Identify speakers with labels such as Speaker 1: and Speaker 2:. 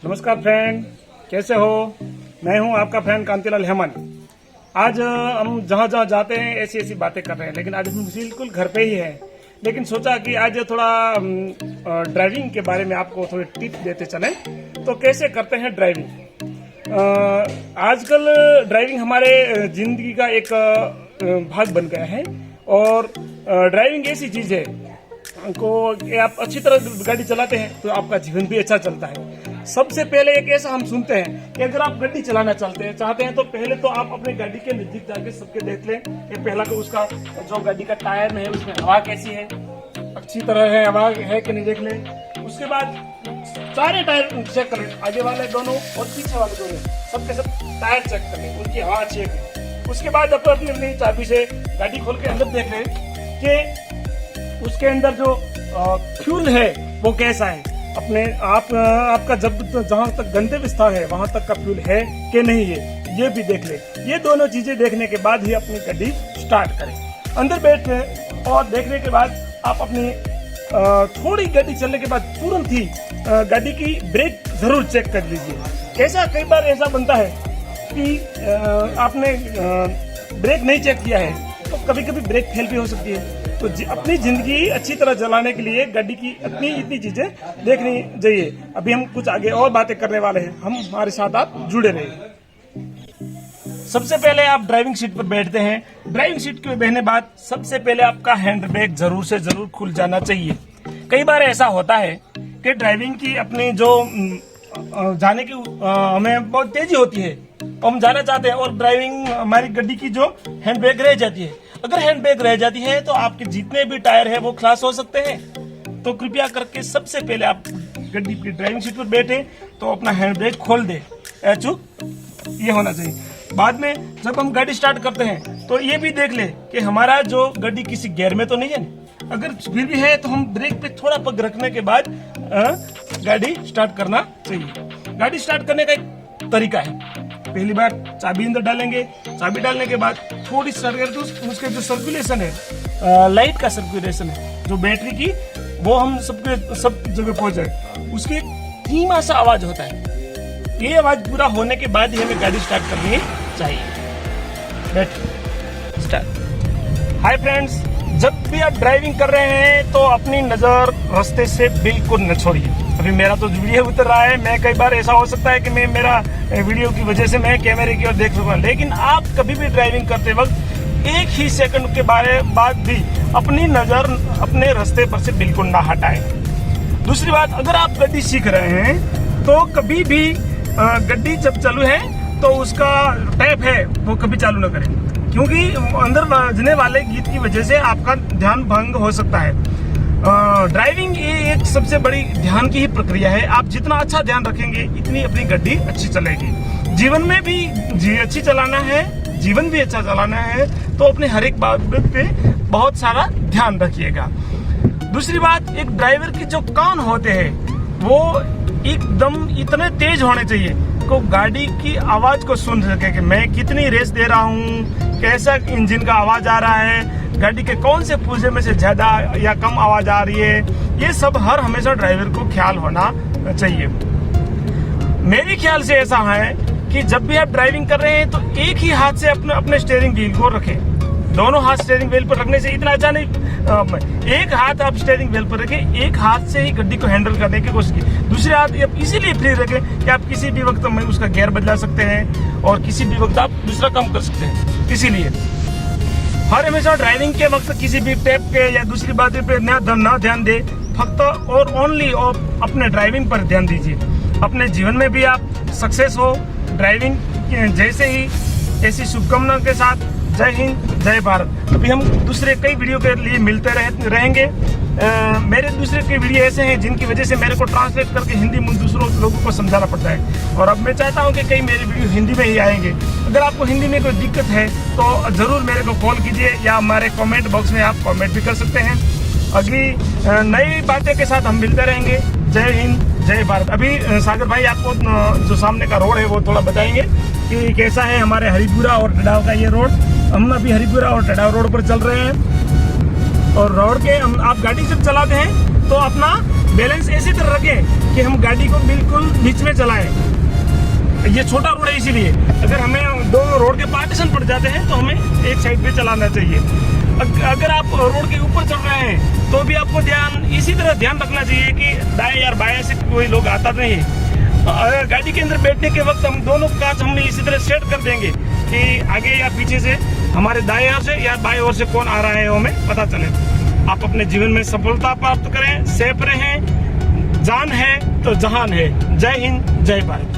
Speaker 1: नमस्कार फ्रेंड, कैसे हो। मैं हूं आपका फ्रेंड कांतिलाल हेमन। आज हम जहां जहां जाते हैं ऐसी ऐसी बातें कर रहे हैं, लेकिन आज हम बिल्कुल घर पे ही हैं। लेकिन सोचा कि आज थोड़ा ड्राइविंग के बारे में आपको थोड़ी टिप देते चलें। तो कैसे करते हैं ड्राइविंग। आजकल ड्राइविंग हमारे जिंदगी का एक भाग बन गया है। और ड्राइविंग ऐसी चीज है को आप अच्छी तरह गाड़ी चलाते हैं तो आपका जीवन भी अच्छा चलता है। सबसे पहले एक ऐसा हम सुनते हैं कि अगर आप गाड़ी चलाना चाहते हैं तो पहले तो आप अपने गाड़ी के नजदीक जाके सबके देख लें कि पहला तो उसका जो गाड़ी का टायर है उसमें हवा कैसी है, अच्छी तरह है, हवा है कि नहीं देख लें। उसके बाद सारे टायर चेक कर लें, आगे वाले दोनों और पीछे वाले दोनों, सबके सब टायर चेक कर लें, उनकी हवा अच्छी है। उसके बाद अपनी चाबी से गाड़ी खोल के अंदर देख लें कि उसके अंदर जो फ्यूल है वो कैसा है। अपने आपका जब जहां तक गंतव्य स्थान है वहां तक का फ्यूल है कि नहीं है, ये भी देख ले। ये दोनों चीजें देखने के बाद ही अपनी गाड़ी स्टार्ट करें। अंदर बैठे और देखने के बाद आप अपनी थोड़ी गाड़ी चलने के बाद तुरंत ही गाड़ी की ब्रेक जरूर चेक कर लीजिए। कैसा कई बार ऐसा बनता है कि आपने ब्रेक नहीं चेक किया है तो कभी कभी ब्रेक फेल भी हो सकती है। तो अपनी जिंदगी अच्छी तरह चलाने के लिए गाड़ी की इतनी चीजें देखनी चाहिए। अभी हम कुछ आगे और बातें करने वाले हैं, हम हमारे साथ आप जुड़े रहिए। सबसे पहले आप ड्राइविंग सीट पर बैठते हैं। ड्राइविंग सीट के बैठने बाद सबसे पहले आपका हैंड ब्रेक जरूर से जरूर खुल जाना चाहिए। कई बार ऐसा होता है कि ड्राइविंग की अपनी जो जाने की हमें बहुत तेजी होती है, हम जाना चाहते हैं और ड्राइविंग हमारी गाड़ी की जो हैंड ब्रेक रह जाती है। अगर हैंड ब्रेक रह जाती है तो आपके जितने भी टायर है वो खलास हो सकते हैं। तो कृपया करके सबसे पहले आप गाड़ी की ड्राइविंग सीट पर बैठे तो अपना हैंड ब्रेक खोल दे, चुप ये होना चाहिए। बाद में जब हम गाड़ी स्टार्ट करते हैं तो ये भी देख ले कि हमारा जो गाड़ी किसी गियर में तो नहीं है। अगर फिर भी है तो हम ब्रेक पे थोड़ा पग रखने के बाद गाड़ी स्टार्ट करना चाहिए। गाड़ी स्टार्ट करने का एक तरीका है, पहली बार चाबी अंदर डालेंगे, चाबी डालने के बाद थोड़ी उसके जो सर्कुलेशन है, लाइट का सर्कुलेशन है जो बैटरी की, वो हम सब जगह पहुंच जाए। उसकी धीमा सा आवाज होता है, ये आवाज पूरा होने के बाद ही हमें गाड़ी स्टार्ट करनी चाहिए। बैठ स्टार्ट। हाय फ्रेंड्स, जब भी आप ड्राइविंग कर रहे हैं तो अपनी नजर रास्ते से बिल्कुल न छोड़िए। अभी मेरा तो वीडियो उतर रहा है, मैं कई बार ऐसा हो सकता है कि मैं मेरा वीडियो की वजह से मैं कैमरे की ओर देख सकूं, लेकिन आप कभी भी ड्राइविंग करते वक्त एक ही सेकंड के बाद भी अपनी नजर अपने रास्ते पर से बिल्कुल ना हटाएं। दूसरी बात, अगर आप गाड़ी सीख रहे हैं तो कभी भी गाड़ी जब चालू है तो उसका टैप है वो कभी चालू ना करें, क्योंकि अंदर बजने वाले गीत की वजह से आपका ध्यान भंग हो सकता है। ड्राइविंग ये एक सबसे बड़ी ध्यान की ही प्रक्रिया है। आप जितना अच्छा ध्यान रखेंगे इतनी अपनी गाड़ी अच्छी चलेगी। जीवन में भी अच्छी चलाना है, जीवन भी अच्छा चलाना है तो अपने हर एक बात पे बहुत सारा ध्यान रखिएगा। दूसरी बात, एक ड्राइवर के जो कान होते हैं वो एकदम इतने तेज होने चाहिए को गाड़ी की आवाज को सुन सके कि मैं कितनी रेस दे रहा हूँ, कैसा इंजन का आवाज आ रहा है, गाड़ी के कौन से पुर्जे में से ज्यादा या कम आवाज आ रही है। ये सब हर हमेशा ड्राइवर को ख्याल होना चाहिए। मेरे ख्याल से ऐसा है कि जब भी आप ड्राइविंग कर रहे हैं तो एक ही हाथ से अपने स्टीयरिंग व्हील को रखें। दोनों हाथ स्टीयरिंग व्हील पर रखने से इतना अच्छा नहीं, एक हाथ आप स्टीयरिंग व्हील पर रखें, एक हाथ से ही गाड़ी को हैंडल करने की कोशिश की। दूसरे हाथ आप इसीलिए फ्री रखें कि आप किसी भी वक्त में उसका गियर बदला सकते हैं और किसी भी वक्त आप दूसरा काम कर सकते हैं। इसीलिए हर हमेशा ड्राइविंग के वक्त किसी भी टैप पे या दूसरी बात पे ना ध्यान दे, फक्त और ओनली और अपने ड्राइविंग पर ध्यान दीजिए। अपने जीवन में भी आप सक्सेस हो। ड्राइविंग जैसे ही ऐसी शुभकामनाओं के साथ जय हिंद, जय भारत। अभी हम दूसरे कई वीडियो के लिए मिलते रहेंगे। मेरे दूसरे कई वीडियो ऐसे हैं जिनकी वजह से मेरे को ट्रांसलेट करके हिंदी में दूसरों लोगों को समझाना पड़ता है, और अब मैं चाहता हूं कि कई मेरे वीडियो हिंदी में ही आएंगे। अगर आपको हिंदी में कोई दिक्कत है तो जरूर मेरे को कॉल कीजिए या हमारे कमेंट बॉक्स में आप कमेंट भी कर सकते हैं। अगली नई बातें के साथ हम मिलते रहेंगे। जय हिंद, जय भारत। अभी सागर भाई आपको जो सामने का रोड है वो थोड़ा बताएंगे कि कैसा है हमारे हरिपुरा और टडाव का ये रोड। हम अभी हरिपुरा और टडाव रोड पर चल रहे हैं, और रोड के आप गाड़ी जब चलाते हैं तो अपना बैलेंस ऐसी तरह रखें कि हम गाड़ी को बिल्कुल बीच में चलाएं। ये छोटा रोड है, इसीलिए अगर हमें दो रोड के पार्टीशन पड़ जाते हैं तो हमें एक साइड पे चलाना चाहिए। अगर आप रोड के ऊपर चल रहे हैं तो भी आपको इसी तरह ध्यान रखना चाहिए कि दाएं या बाएं से कोई लोग आता नहीं है। अगर गाड़ी के अंदर बैठने के वक्त हम दोनों कांच हम इसी तरह सेट कर देंगे कि आगे या पीछे से हमारे दाएं ओर से या बाएं ओर से कौन आ रहा है हमें पता चले। आप अपने जीवन में सफलता प्राप्त करें, सेफ रहें। जान है तो जहान है। जय हिंद, जय भारत।